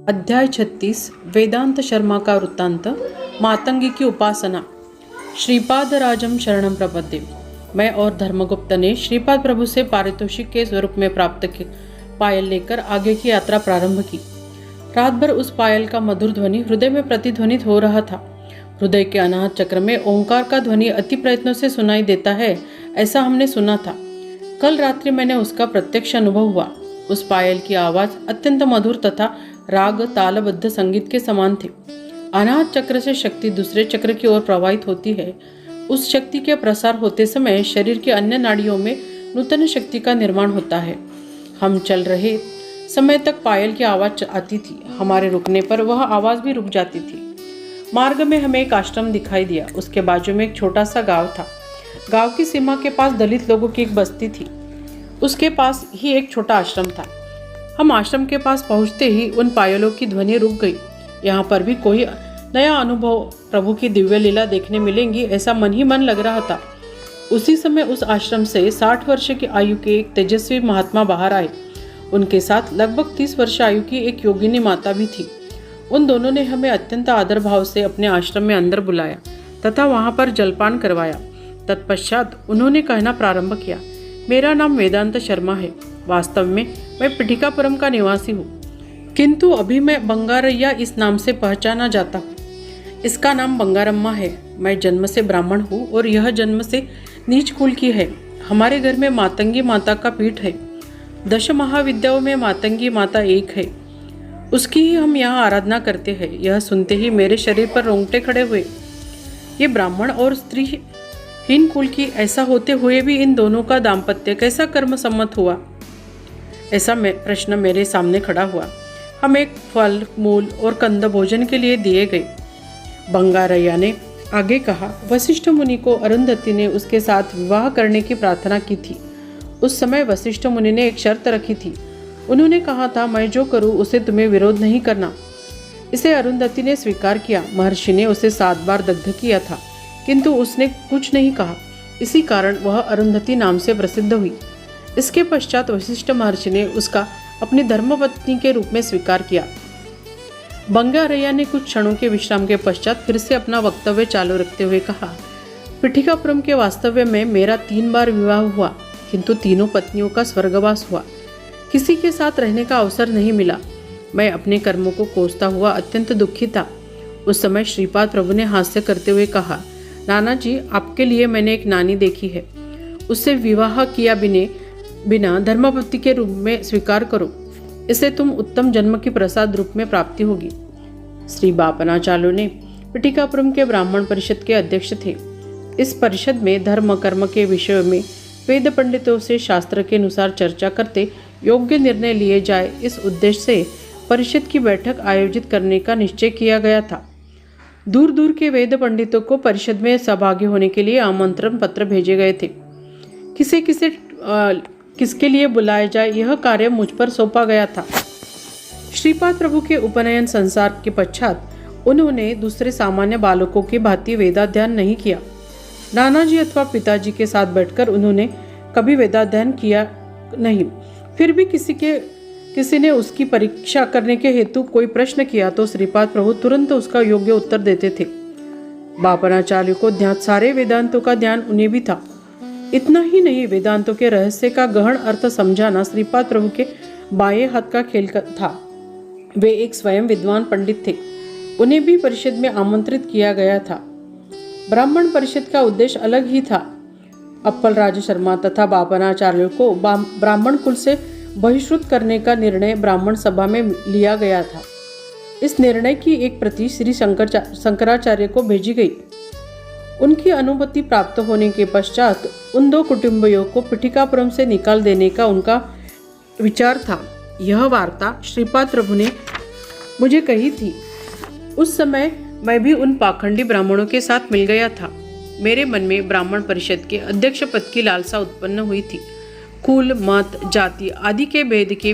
अध्याय 36 वेदांत शर्मा का वृत्तांत। मातंगी की उपासना। श्रीपाद राजम शरणम प्रपद्ये। मैं और धर्मगुप्त ने श्रीपाद प्रभु से पारितोषिक के स्वरूप में प्राप्त पायल लेकर आगे की यात्रा प्रारंभ की। रात भर उस पायल का मधुर ध्वनि हृदय में प्रतिध्वनित हो रहा था। हृदय के अनाहत चक्र में ओंकार का ध्वनि अति प्रयत्नों से सुनाई देता है, ऐसा हमने सुना था। कल रात्रि मैंने उसका प्रत्यक्ष अनुभव हुआ। उस पायल की आवाज अत्यंत मधुर तथा राग तालबद्ध संगीत के समान थे। अनाहत चक्र से शक्ति दूसरे चक्र की ओर प्रवाहित होती है। उस शक्ति के प्रसार होते समय शरीर की अन्य नाड़ियों में नूतन शक्ति का निर्माण होता है। हम चल रहे समय तक पायल की आवाज आती थी। हमारे रुकने पर वह आवाज भी रुक जाती थी। मार्ग में हमें एक आश्रम दिखाई दिया। उसके बाजू में एक छोटा सा गांव था। गांव की सीमा के पास दलित लोगों की एक बस्ती थी। उसके पास ही एक छोटा आश्रम था। हम आश्रम के पास पहुंचते ही उन पायलों की ध्वनि रुक गई। यहाँ पर भी कोई नया अनुभव, प्रभु की दिव्य लीला देखने मिलेंगी, ऐसा मन ही मन लग रहा था। उसी समय उस आश्रम से 60 वर्ष की आयु के एक तेजस्वी महात्मा बाहर आए। उनके साथ लगभग 30 वर्ष आयु की एक योगिनी माता भी थी। उन दोनों ने हमें अत्यंत आदर भाव से अपने आश्रम में अंदर बुलाया तथा वहाँ पर जलपान करवाया। तत्पश्चात उन्होंने कहना प्रारंभ किया, मेरा नाम वेदांत शर्मा है। वास्तव में मैं पिठिकापुरम का निवासी हूँ, किंतु अभी मैं बंगारैया इस नाम से पहचाना जाता हूँ। इसका नाम बंगारम्मा है। मैं जन्म से ब्राह्मण हूँ और यह जन्म से नीच कुल की है। हमारे घर में मातंगी माता का पीठ है। 10 महाविद्याओं में मातंगी माता एक है। उसकी ही हम यहाँ आराधना करते हैं। यह सुनते ही मेरे शरीर पर रोंगटे खड़े हुए। ये ब्राह्मण और स्त्री हीन कुल की ऐसा होते हुए भी इन दोनों का दाम्पत्य कैसा कर्म सम्मत हुआ, ऐसा प्रश्न मेरे सामने खड़ा हुआ। हम एक फल, मूल और कंद भोजन के लिए दिए गए। बंगारैया ने आगे कहा, वशिष्ठ मुनि को अरुंधति ने उसके साथ विवाह करने की प्रार्थना की थी। उस समय वशिष्ठ मुनि ने एक शर्त रखी थी। उन्होंने कहा था, मैं जो करूँ उसे तुम्हें विरोध नहीं करना। इसे अरुंधति ने स्वीकार किया। महर्षि ने उसे 7 बार दग्ध किया था, किंतु उसने कुछ नहीं कहा। इसी कारण वह अरुंधति नाम से प्रसिद्ध हुई। इसके पश्चात वशिष्ठ महर्षि ने उसका अपनी धर्मपत्नी के रूप में स्वीकार किया। बंगारैया ने कुछ क्षणों के विश्राम के पश्चात फिर से अपना वक्तव्य चालू रखते हुए कहा, पिठिकापुरम के वास्तव्य में मेरा 3 बार विवाह हुआ, किंतु तीनों पत्नियों का स्वर्गवास हुआ। किसी के साथ रहने का अवसर नहीं मिला। मैं अपने कर्मों को कोसता हुआ अत्यंत दुखी था। उस समय श्रीपाद प्रभु ने हास्य करते हुए कहा, नाना जी, आपके लिए मैंने एक नानी देखी है। उससे विवाह किया बिना धर्मपत्नी के रूप में स्वीकार करो। इससे तुम उत्तम जन्म की प्रसाद रूप में प्राप्ति होगी। श्री बापनाचार्य ने पिठिकापुरम के ब्राह्मण परिषद के अध्यक्ष थे। इस परिषद में धर्म कर्म के विषय में वेद पंडितों से शास्त्र के अनुसार चर्चा करते योग्य निर्णय लिए जाए, इस उद्देश्य से परिषद की बैठक आयोजित करने का निश्चय किया गया था। दूर दूर के वेद पंडितों को परिषद में सहभागी होने के लिए आमंत्रण पत्र भेजे गए थे। किसके लिए बुलाया जाए, यह कार्य मुझ पर सौंपा गया था। श्रीपाद प्रभु के उपनयन संसार के पश्चात उन्होंने दूसरे सामान्य बालकों की भांति वेदाध्ययन नहीं किया। नाना जी अथवा पिताजी के साथ बैठकर उन्होंने कभी वेदाध्ययन किया नहीं। फिर भी किसी ने उसकी परीक्षा करने के हेतु कोई प्रश्न किया तो श्रीपाद प्रभु तुरंत उसका योग्य उत्तर देते थे। बापनाचार्य को सारे वेदांतों का ध्यान उन्हें भी था। इतना ही नहीं, वेदांतों के रहस्य का गहन अर्थ समझाना श्रीपाद प्रभु के बाएं हाथ का खेल था। वे एक स्वयं विद्वान पंडित थे। उन्हें भी परिषद में आमंत्रित किया गया था। ब्राह्मण परिषद का उद्देश्य अलग ही था। अप्पल राज शर्मा तथा बापनाचार्य को ब्राह्मण कुल से बहिष्कृत करने का निर्णय ब्राह्मण सभा में लिया गया था। इस निर्णय की एक प्रति श्री शंकराचार्य को भेजी गई। उनकी अनुमति प्राप्त होने के पश्चात उन 2 कुटुंबियों को पिठिकापुरम से निकाल देने का उनका विचार था। यह वार्ता श्रीपाद प्रभु ने मुझे कही थी। उस समय मैं भी उन पाखंडी ब्राह्मणों के साथ मिल गया था। मेरे मन में ब्राह्मण परिषद के अध्यक्ष पद की लालसा उत्पन्न हुई थी। कुल, मत, जाति आदि के भेद के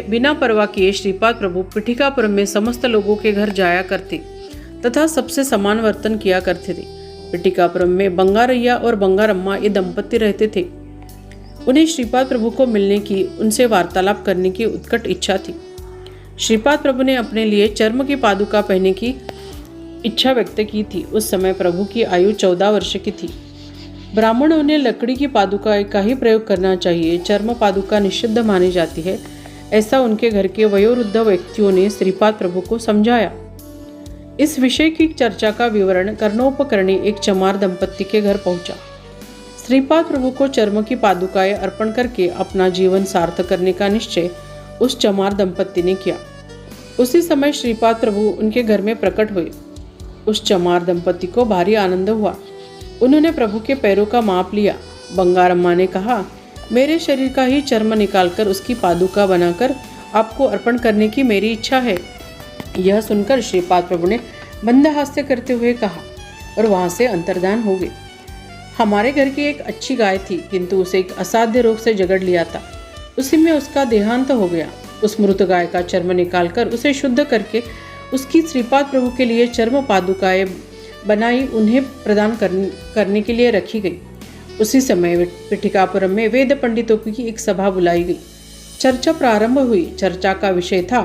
बिना परवाह किए श्रीपाद प्रभु पिठिकापुरम में समस्त लोगों के घर जाया करते तथा सबसे समान वर्तन किया करते थे। पिठिकापुरम में बंगारैया और बंगारम्मा ये दंपति रहते थे। उन्हें श्रीपाद प्रभु को मिलने की, उनसे वार्तालाप करने की उत्कट इच्छा थी। श्रीपाद प्रभु ने अपने लिए चर्म की पादुका पहनने की इच्छा व्यक्त की थी। उस समय प्रभु की आयु 14 वर्ष की थी। ब्राह्मणों ने लकड़ी की पादुका का ही प्रयोग करना चाहिए, चर्म पादुका निषिद्ध मानी जाती है, ऐसा उनके घर के वयोवृद्ध व्यक्तियों ने श्रीपाद प्रभु को समझाया। इस विषय की चर्चा का विवरण कर्णोपकर्णी एक चमार दंपत्ति के घर पहुंचा। श्रीपाद प्रभु को चर्म की पादुकाएं अर्पण करके अपना जीवन सार्थक करने का निश्चय उस चमार दंपत्ति ने किया। उसी समय श्रीपाद प्रभु उनके घर में प्रकट हुए। उस चमार दंपत्ति को भारी आनंद हुआ। उन्होंने प्रभु के पैरों का माप लिया। बंगारम्मा ने कहा, मेरे शरीर का ही चर्म निकालकर उसकी पादुका बनाकर आपको अर्पण करने की मेरी इच्छा है। यह सुनकर श्रीपाद प्रभु ने मंद हास्य करते हुए कहा और वहां से अंतर्धान हो गए। हमारे घर की एक अच्छी गाय थी, किंतु उसे एक असाध्य रोग से जकड़ लिया था। उसी में उसका देहांत हो गया। उस मृत गाय का चर्म निकालकर उसे शुद्ध करके उसकी श्रीपाद प्रभु के लिए चर्म पादुकाएं बनाई उन्हें प्रदान करने के लिए रखी गई। उसी समय पिठिकापुरम में वेद पंडितों की एक सभा बुलाई गई। चर्चा प्रारंभ हुई। चर्चा का विषय था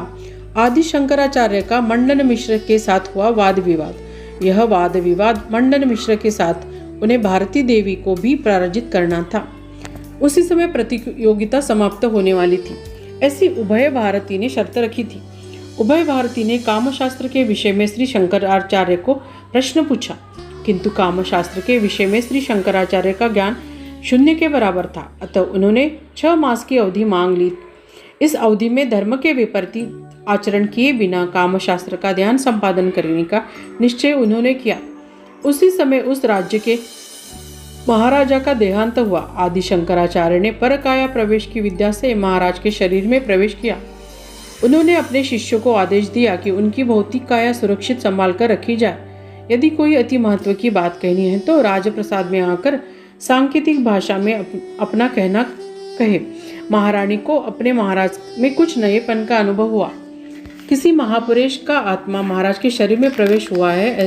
आदि शंकराचार्य का मंडन मिश्र के साथ हुआ वाद विवाद। यह वाद विवाद मंडन मिश्र के साथ उन्हें भारती देवी को भी पराजित करना था। उसी समय प्रतियोगिता समाप्त होने वाली थी। ऐसी उभय भारती ने शर्त रखी थी। उभय भारती ने कामशास्त्र के विषय में श्री शंकराचार्य को प्रश्न पूछा, किंतु कामशास्त्र के विषय में श्री शंकराचार्य का ज्ञान शून्य के बराबर था। अतः उन्होंने 6 मास की अवधि मांग ली। इस अवधि में धर्म के विपरीत आचरण किए बिना कामशास्त्र का ध्यान संपादन करने का निश्चय उन्होंने किया। उसी समय उस राज्य के महाराजा का देहांत हुआ। आदि शंकराचार्य ने परकाया प्रवेश की विद्या से महाराज के शरीर में प्रवेश किया। उन्होंने अपने शिष्यों को आदेश दिया कि उनकी भौतिक काया सुरक्षित संभाल कर रखी जाए। यदि कोई अति महत्व की बात कहनी है तो राजप्रसाद में आकर सांकेतिक भाषा में अपना कहना कहे। महारानी को अपने महाराज में कुछ नएपन का अनुभव हुआ। किसी महापुरुष का आत्मा महाराज के शरीर में प्रवेश हुआ है,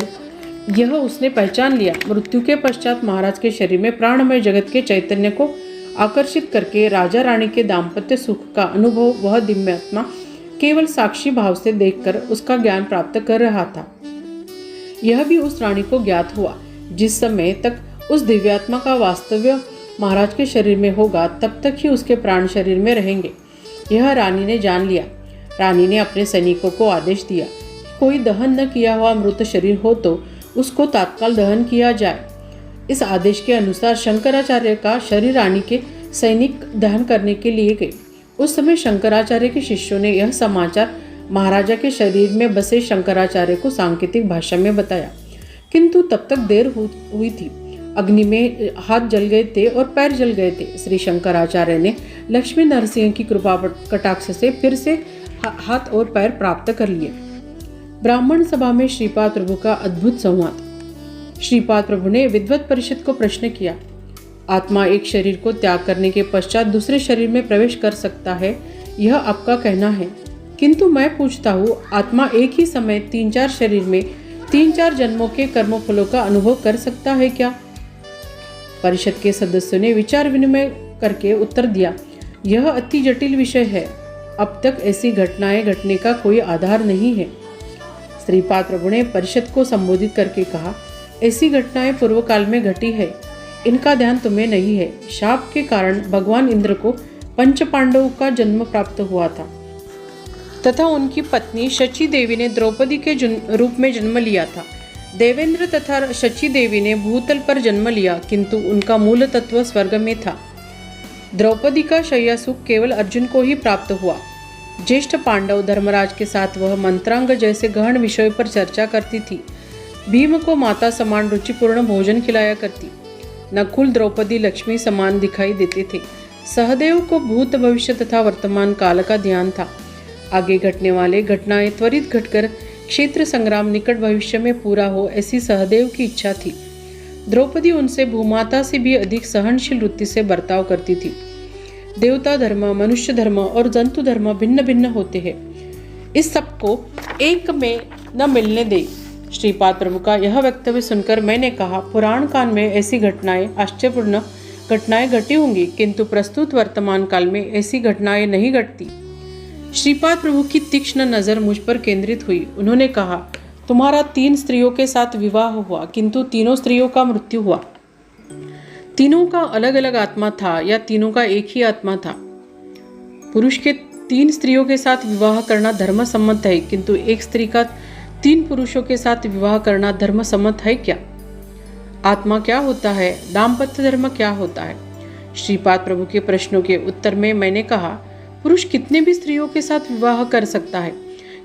यह उसने पहचान लिया। मृत्यु के पश्चात महाराज के शरीर में प्राणमय जगत के चैतन्य को आकर्षित करके राजा रानी के दाम्पत्य सुख का अनुभव वह दिव्य आत्मा केवल साक्षी भाव से देखकर उसका ज्ञान प्राप्त कर रहा था। यह भी उस रानी को ज्ञात हुआ। जिस समय तक उस दिव्यात्मा का वास्तव्य महाराज के शरीर में होगा, तब तक ही उसके प्राण शरीर में रहेंगे। यह रानी ने जान लिया। रानी ने अपने सैनिकों को आदेश दिया, कोई दहन न किया हुआ मृत शरीर हो तो उसको तत्काल दहन किया जाए। इस आदेश के अनुसार शंकराचार्य का शरीर रानी के सैनिक दहन करने के लिए गए। उस समय शंकराचार्य के शिष्यों ने यह समाचार महाराजा के शरीर में बसे शंकराचार्य को सांकेतिक भाषा में बताया, किंतु तब तक देर हुई थी। अग्नि में हाथ जल गए थे और पैर जल गए थे। श्री शंकराचार्य ने लक्ष्मी नरसिंह की कृपा कटाक्ष से फिर से हाथ और पैर प्राप्त कर लिए। ब्राह्मण सभा में श्रीपाद प्रभु का अद्भुत संवाद। श्रीपाद प्रभु ने विद्वत परिषद को प्रश्न किया, आत्मा एक शरीर को त्याग करने के पश्चात दूसरे शरीर में प्रवेश कर सकता है, यह आपका कहना है, किंतु मैं पूछता हूँ, आत्मा एक ही समय 3-4 शरीर में 3-4 जन्मों के कर्मफलों का अनुभव कर सकता है क्या? परिषद के सदस्यों ने विचार विनिमय करके उत्तर दिया, यह अति जटिल विषय है। अब तक ऐसी घटनाएं घटने का कोई आधार नहीं है। श्रीपाद प्रभु ने परिषद को संबोधित करके कहा, ऐसी घटनाएं पूर्व काल में घटी है, इनका ध्यान तुम्हें नहीं है। शाप के कारण भगवान इंद्र को पंच पांडवों का जन्म प्राप्त हुआ था तथा उनकी पत्नी शची देवी ने द्रौपदी के रूप में जन्म लिया था। देवेंद्र तथा शची देवी ने भूतल पर जन्म लिया, किंतु उनका मूल तत्व स्वर्ग में था। द्रौपदी का शय्या सुख केवल अर्जुन को ही प्राप्त हुआ। ज्येष्ठ पांडव धर्मराज के साथ वह मंत्रांग जैसे गहन विषयों पर चर्चा करती थी। भीम को माता समान रुचिपूर्ण भोजन खिलाया करती। नकुल द्रौपदी लक्ष्मी समान दिखाई देते थे। सहदेव को भूत भविष्य तथा वर्तमान काल का ध्यान था। आगे घटने वाले घटनाएं त्वरित घटकर क्षेत्र संग्राम निकट भविष्य में पूरा हो, ऐसी सहदेव की इच्छा थी। द्रौपदी उनसे भूमाता से भी अधिक सहनशील वृत्ति से बर्ताव करती थी। देवता धर्म, मनुष्य धर्म और जंतु धर्म भिन्न भिन्न होते हैं, इस सब को एक में न मिलने दे। श्रीपाद प्रभु का यह वक्तव्य सुनकर मैंने कहा, पुराण काल में ऐसी घटनाएं, आश्चर्यपूर्ण घटनाएं घटी होंगी, किंतु प्रस्तुत वर्तमान काल में ऐसी घटनाएं नहीं घटती। श्रीपाद प्रभु की तीक्ष्ण नज़र मुझ पर केंद्रित हुई। उन्होंने कहा, तुम्हारा 3 स्त्रियों के साथ विवाह हुआ, किंतु तीनों स्त्रियों का मृत्यु हुआ। तीनों का अलग अलग आत्मा था या तीनों का एक ही आत्मा था? पुरुष के 3 स्त्रियों के साथ विवाह करना धर्म सम्मत है, किंतु एक स्त्री का 3 पुरुषों के साथ विवाह करना धर्म सम्मत है क्या? आत्मा क्या होता है? दाम्पत्य धर्म क्या होता है? श्रीपाद प्रभु के प्रश्नों के उत्तर में मैंने कहा, पुरुष कितने भी स्त्रियों के साथ विवाह कर सकता है,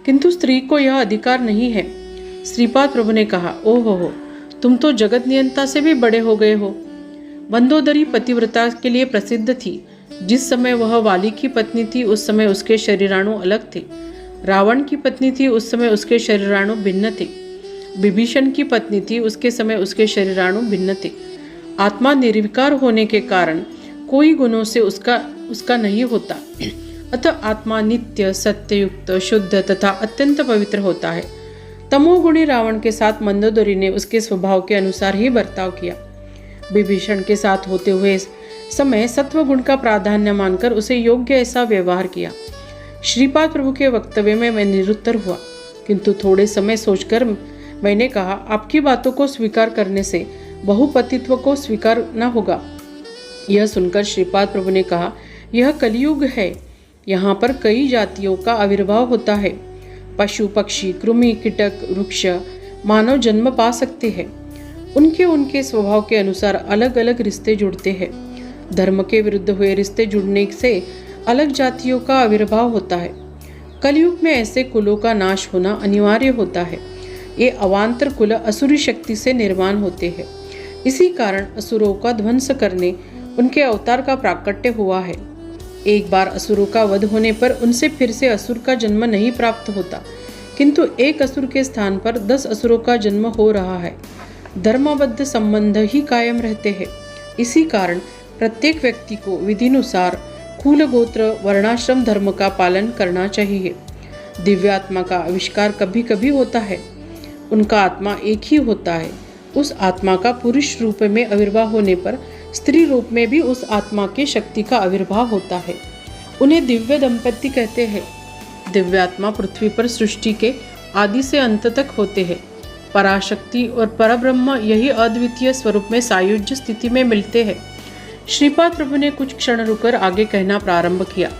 किंतु स्त्री को यह अधिकार नहीं है। श्रीपाद प्रभु ने कहा, ओहो, तुम तो जगत नियंता से भी बड़े हो गए हो। मंदोदरी पतिव्रता के लिए प्रसिद्ध थी। जिस समय वह वाली की पत्नी थी उस समय उसके शरीराणु अलग थे। रावण की पत्नी थी उस समय उसके शरीराणु भिन्न थे। विभीषण की पत्नी थी उसके समय उसके शरीराणु भिन्न थे। आत्मा निर्विकार होने के कारण कोई गुणों से उसका नहीं होता, अतः आत्मा नित्य, सत्ययुक्त, शुद्ध तथा अत्यंत पवित्र होता है। तमोगुणी रावण के साथ मंदोदरी ने उसके स्वभाव के अनुसार ही बर्ताव किया। विभीषण के साथ होते हुए समय सत्व गुण का प्राधान्य मानकर उसे योग्य ऐसा व्यवहार किया। श्रीपाद प्रभु के वक्तव्य में मैं निरुत्तर हुआ, किंतु थोड़े समय सोचकर मैंने कहा, आपकी बातों को स्वीकार करने से बहुपतित्व को स्वीकार न होगा। यह सुनकर श्रीपाद प्रभु ने कहा, यह कलियुग है, यहाँ पर कई जातियों का आविर्भाव होता है। पशु, पक्षी, कृमि, कीटक, वृक्ष, मानव जन्म पा सकते हैं। उनके स्वभाव के अनुसार अलग अलग रिश्ते जुड़ते हैं। धर्म के विरुद्ध हुए रिश्ते जुड़ने से अलग जातियों का आविर्भाव होता है। कलयुग में ऐसे कुलों का नाश होना अनिवार्य होता है। ये अवान्तर कुल असुरी शक्ति से निर्माण होते हैं। इसी कारण असुरों का ध्वंस करने उनके अवतार का प्राकट्य हुआ है। एक बार असुरों का वध होने पर उनसे फिर से असुर का जन्म नहीं प्राप्त होता, किंतु एक असुर के स्थान पर 10 असुरों का जन्म हो रहा है। धर्मबद्ध संबंध ही कायम रहते हैं। इसी कारण प्रत्येक व्यक्ति को विधिनुसार कुल, गोत्र, वर्णाश्रम धर्म का पालन करना चाहिए। दिव्यात्मा का आविष्कार कभी कभी होता है। उनका आत्मा एक ही होता है। उस आत्मा का पुरुष रूप में आविर्भाव होने पर स्त्री रूप में भी उस आत्मा की शक्ति का आविर्भाव होता है। उन्हें दिव्य दंपति कहते हैं। दिव्यात्मा पृथ्वी पर सृष्टि के आदि से अंत तक होते हैं। पराशक्ति और परब्रह्म यही अद्वितीय स्वरूप में सायुज्य स्थिति में मिलते हैं। श्रीपाद प्रभु ने कुछ क्षण रुकर आगे कहना प्रारंभ किया।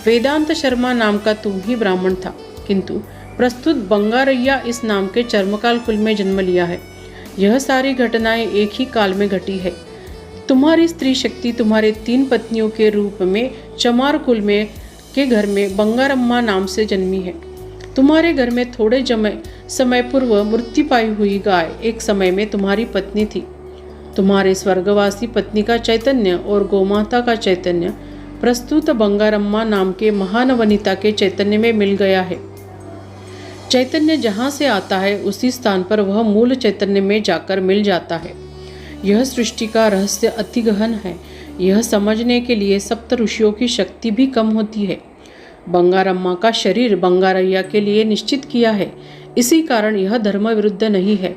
वेदांत शर्मा नाम का तुम ही ब्राह्मण था, किंतु प्रस्तुत बंगारैया इस नाम के चर्मकाल कुल में जन्म लिया है। यह सारी घटनाएं एक ही काल में घटी है। तुम्हारी स्त्री शक्ति तुम्हारे 3 पत्नियों के रूप में चमार कुल में के घर में बंगारम्मा नाम से जन्मी है। तुम्हारे घर में थोड़े समय पूर्व मृत्यु पाई हुई गाय एक समय में तुम्हारी पत्नी थी। तुम्हारे स्वर्गवासी पत्नी का चैतन्य और गोमाता का चैतन्य प्रस्तुत बंगारम्मा नाम के महान वनिता के चैतन्य में मिल गया है। चैतन्य जहाँ से आता है उसी स्थान पर वह मूल चैतन्य में जाकर मिल जाता है। यह सृष्टि का रहस्य अति गहन है। यह समझने के लिए सप्त ऋषियों की शक्ति भी कम होती है। बंगारम्मा का शरीर बंगारैया के लिए निश्चित किया है, इसी कारण यह धर्म विरुद्ध नहीं है।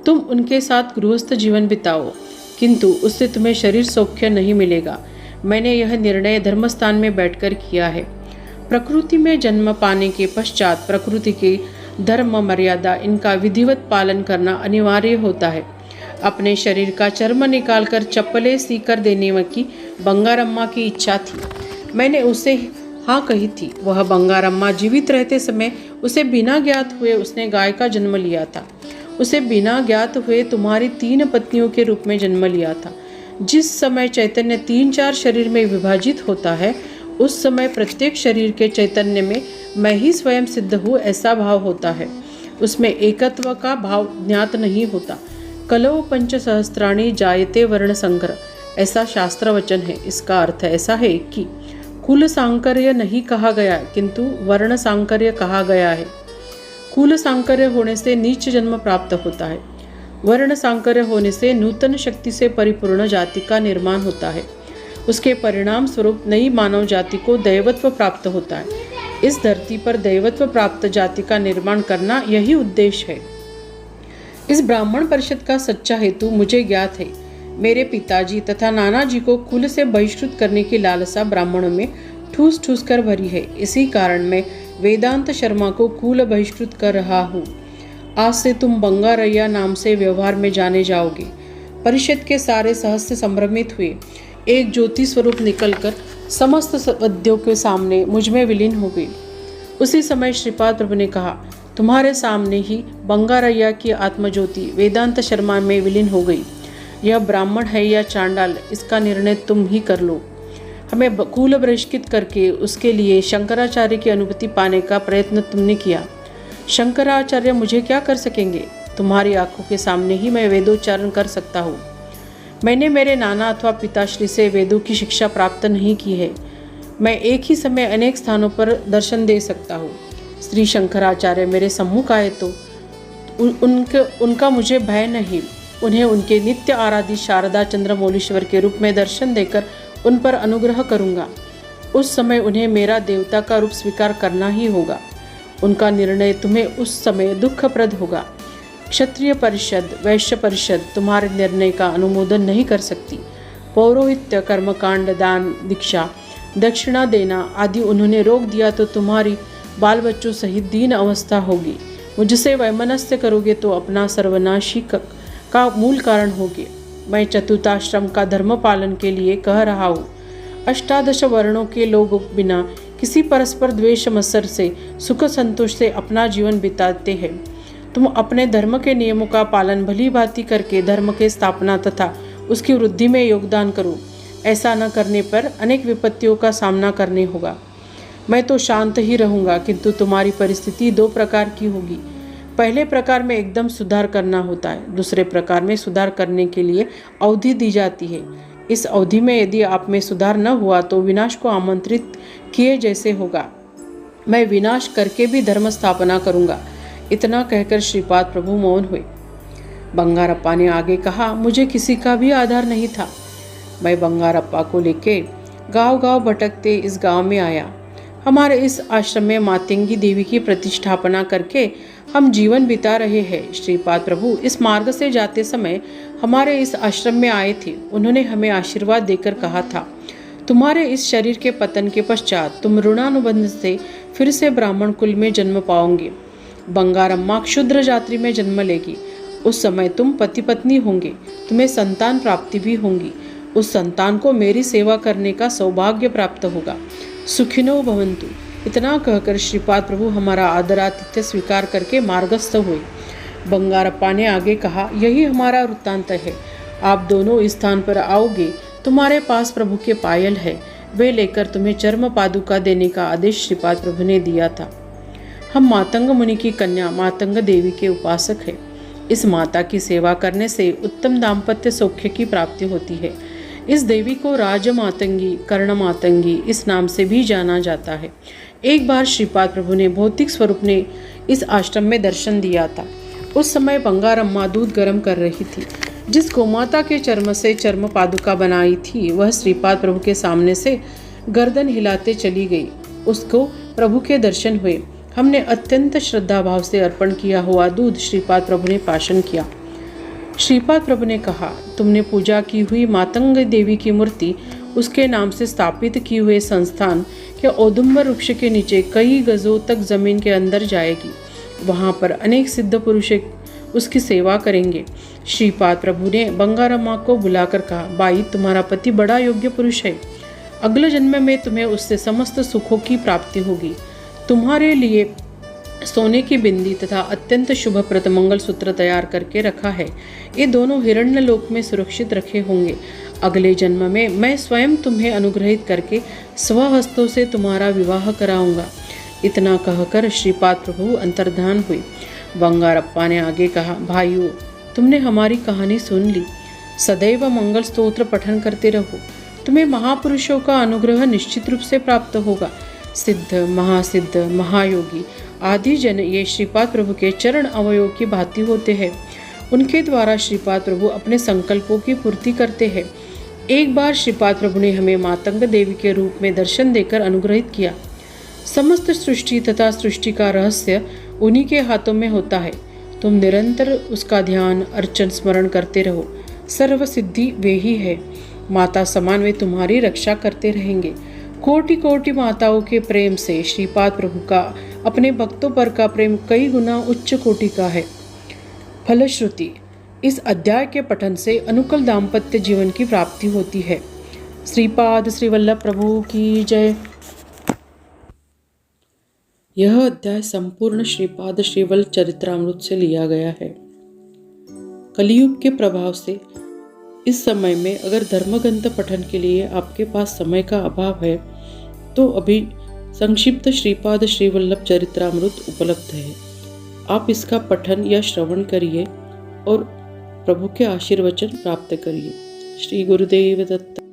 तुम उनके साथ गृहस्थ जीवन बिताओ, किंतु उससे तुम्हें शरीर सौख्य नहीं मिलेगा। मैंने यह निर्णय धर्मस्थान में बैठकर किया है। प्रकृति में जन्म पाने के पश्चात प्रकृति की धर्म मर्यादा इनका विधिवत पालन करना अनिवार्य होता है। अपने शरीर का चर्म निकालकर चप्पलें सीकर देने की बंगारम्मा की इच्छा थी। मैंने उसे हाँ कही थी। वह बंगारम्मा जीवित रहते समय उसे बिना ज्ञात हुए उसने गाय का जन्म लिया था। उसे बिना ज्ञात हुए तुम्हारी 3 पत्नियों के रूप में जन्म लिया था। जिस समय चैतन्य 3-4 शरीर में विभाजित होता है उस समय प्रत्येक शरीर के चैतन्य में मैं ही स्वयं सिद्ध हूँ ऐसा भाव होता है। उसमें एकत्व का भाव ज्ञात नहीं होता। कलौ पंचसहस्त्राणि जायते वर्ण संकर, ऐसा शास्त्र वचन है। इसका अर्थ ऐसा है कि कुल सांकर्य नहीं कहा गया, किंतु वर्ण सांकर्य कहा गया है। कुल सांकर्य होने से नीच जन्म प्राप्त होता है। वर्ण सांकर्य होने से नूतन शक्ति से परिपूर्ण जाति का निर्माण होता है। उसके परिणाम स्वरूप नई मानव जाति को दैवत्व प्राप्त होता है। इस धरती पर दैवत्व प्राप्त जाति का निर्माण करना यही उद्देश्य है। इस ब्राह्मण परिषद का सच्चा हेतु मुझे ज्ञात है। मेरे पिताजी तथा नाना जी को कुल से बहिष्कृत करने की लालसा ब्राह्मणों में ठूस ठूस कर भरी है। इसी कारण मैं वेदांत शर्मा को कुल बहिष्कृत कर रहा हूँ। आज से तुम बंगारैया नाम से व्यवहार में जाने जाओगे। परिषद के सारे सहस्य संभ्रमित हुए। एक ज्योति स्वरूप निकलकर समस्त वद्यों के सामने मुझ में विलीन हो गई। उसी समय श्रीपाद प्रभु ने कहा, तुम्हारे सामने ही बंगारैया की आत्मज्योति वेदांत शर्मा में विलीन हो गई। यह ब्राह्मण है या चांडाल, इसका निर्णय तुम ही कर लो। हमें कुल बहिष्कृत करके उसके लिए शंकराचार्य की अनुमति पाने का प्रयत्न तुमने किया। शंकराचार्य मुझे क्या कर सकेंगे? तुम्हारी आंखों के सामने ही मैं वेदोच्चारण कर सकता हूँ। मैंने मेरे नाना अथवा पिताश्री से वेदों की शिक्षा प्राप्त नहीं की है। मैं एक ही समय अनेक स्थानों पर दर्शन दे सकता हूँ। श्री शंकराचार्य मेरे सम्मुख आए तो उनका मुझे भय नहीं। उन्हें उनके नित्य आराधित शारदा चंद्रमौलीश्वर के रूप में दर्शन देकर उन पर अनुग्रह करूँगा। उस समय उन्हें मेरा देवता का रूप स्वीकार करना ही होगा। उनका निर्णय तुम्हें उस समय दुखप्रद होगा। क्षत्रिय परिषद, वैश्य परिषद तुम्हारे निर्णय का अनुमोदन नहीं कर सकती। पौरोहित्य, कर्मकांड, दान, दीक्षा, दक्षिणा देना आदि उन्होंने रोक दिया तो तुम्हारी बाल बच्चों सहित दीन अवस्था होगी। मुझसे वैमनस्य करोगे तो अपना सर्वनाशी का मूल कारण होगे। मैं चतुर्थाश्रम का धर्म पालन के लिए कह रहा हूँ। अष्टादश वर्णों के लोग बिना किसी परस्पर द्वेष मत्सर से सुख संतोष से अपना जीवन बिताते हैं। तुम अपने धर्म के नियमों का पालन भली भांति करके धर्म के स्थापना तथा उसकी वृद्धि में योगदान करो। ऐसा न करने पर अनेक विपत्तियों का सामना करने होगा। मैं तो शांत ही रहूँगा, किंतु तुम्हारी परिस्थिति दो प्रकार की होगी। पहले प्रकार में एकदम सुधार करना होता है, दूसरे प्रकार में सुधार करने के लिए अवधि दी जाती है। इस अवधि में यदि आप में सुधार न हुआ तो विनाश को आमंत्रित किए जैसे होगा। मैं विनाश करके भी धर्म स्थापना करूँगा। इतना कहकर श्रीपाद प्रभु मौन हुए। बंगारप्पा ने आगे कहा, मुझे किसी का भी आधार नहीं था। मैं बंगारप्पा को लेके गांव गांव भटकते इस गांव में आया। हमारे इस आश्रम में मातंगी देवी की प्रतिष्ठापना करके हम जीवन बिता रहे हैं। श्रीपाद प्रभु इस मार्ग से जाते समय हमारे इस आश्रम में आए थे। उन्होंने हमें आशीर्वाद देकर कहा था, तुम्हारे इस शरीर के पतन के पश्चात तुम ऋणानुबंध से फिर से ब्राह्मण कुल में जन्म पाओगे। बंगारम्मा क्षुद्र जाति में जन्म लेगी। उस समय तुम पति पत्नी होंगे, तुम्हें संतान प्राप्ति भी होंगी। उस संतान को मेरी सेवा करने का सौभाग्य प्राप्त होगा। सुखिनो भवन्तु। इतना कहकर श्रीपाद प्रभु हमारा आदरातिथ्य स्वीकार करके मार्गस्थ हुए। बंगारप्पा ने आगे कहा, यही हमारा वृत्तांत है। आप दोनों इस स्थान पर आओगे। तुम्हारे पास प्रभु के पायल है, वे लेकर तुम्हें चर्म पादुका देने का आदेश श्रीपाद प्रभु ने दिया था। हम मातंग मुनि की कन्या मातंग देवी के उपासक हैं। इस माता की सेवा करने से उत्तम दाम्पत्य सौख्य की प्राप्ति होती है। इस देवी को राजमातंगी, कर्ण मातंगी इस नाम से भी जाना जाता है। एक बार श्रीपाद प्रभु ने भौतिक स्वरूप ने इस आश्रम में दर्शन दिया था। उस समय बंगारम्मा दूध गर्म कर रही थी। जिस गोमाता के चर्म से चर्म पादुका बनाई थी वह श्रीपाद प्रभु के सामने से गर्दन हिलाते चली गई। उसको प्रभु के दर्शन हुए। हमने अत्यंत श्रद्धा भाव से अर्पण किया हुआ दूध श्रीपाद प्रभु ने पाशन किया। श्रीपाद प्रभु ने कहा, तुमने पूजा की हुई मातंग देवी की मूर्ति, उसके नाम से स्थापित किए हुए संस्थान के औदुंबर वृक्ष के नीचे कई गजों तक जमीन के अंदर जाएगी। वहां पर अनेक सिद्ध पुरुष उसकी सेवा करेंगे। श्रीपाद प्रभु ने बंगारम्मा को बुलाकर कहा, बाई तुम्हारा पति बड़ा योग्य पुरुष है। अगले जन्म में तुम्हें उससे समस्त सुखों की प्राप्ति होगी। तुम्हारे लिए सोने की बिंदी तथा अत्यंत शुभप्रद मंगलसूत्र तैयार करके रखा है। ये दोनों हिरण्य लोक में सुरक्षित रखे होंगे। अगले जन्म में मैं स्वयं तुम्हें अनुग्रहित करके स्वहस्तों से तुम्हारा विवाह कराऊंगा। इतना कहकर श्रीपाद प्रभु अंतर्धान हुए। बंगारप्पा ने आगे कहा, भाइयों तुमने हमारी कहानी सुन ली। सदैव मंगल स्तोत्र पठन करते रहो। तुम्हें महापुरुषों का अनुग्रह निश्चित रूप से प्राप्त होगा। सिद्ध, महासिद्ध, महायोगी आदि जन ये श्रीपाद प्रभु के चरण अवयव की भांति होते हैं। उनके द्वारा श्रीपाद प्रभु अपने संकल्पों की पूर्ति करते हैं। एक बार श्रीपाद प्रभु ने हमें मातंग देवी के रूप में दर्शन देकर अनुग्रहित किया। समस्त सृष्टि तथा सृष्टि का रहस्य उन्हीं के हाथों में होता है। तुम निरंतर उसका ध्यान अर्चन स्मरण करते रहो। सर्व सिद्धि वे ही है। माता समान वे तुम्हारी रक्षा करते रहेंगे। कोटि कोटि माताओं के प्रेम से श्रीपाद प्रभु का अपने भक्तों पर का प्रेम कई गुना उच्च कोटि का है। फलश्रुति, इस अध्याय के पठन से अनुकूल दाम्पत्य जीवन की प्राप्ति होती है। श्रीपाद श्री वल्लभ प्रभु की जय। यह अध्याय संपूर्ण श्रीपाद श्रीवल्लभ चरित्रामृत से लिया गया है। कलियुग के प्रभाव से इस समय में अगर धर्मग्रंथ पठन के लिए आपके पास समय का अभाव है तो अभी संक्षिप्त श्रीपाद श्रीवल्लभ चरित्रामृत उपलब्ध है। आप इसका पठन या श्रवण करिए और प्रभु के आशीर्वचन प्राप्त करिए। श्री गुरुदेव दत्त।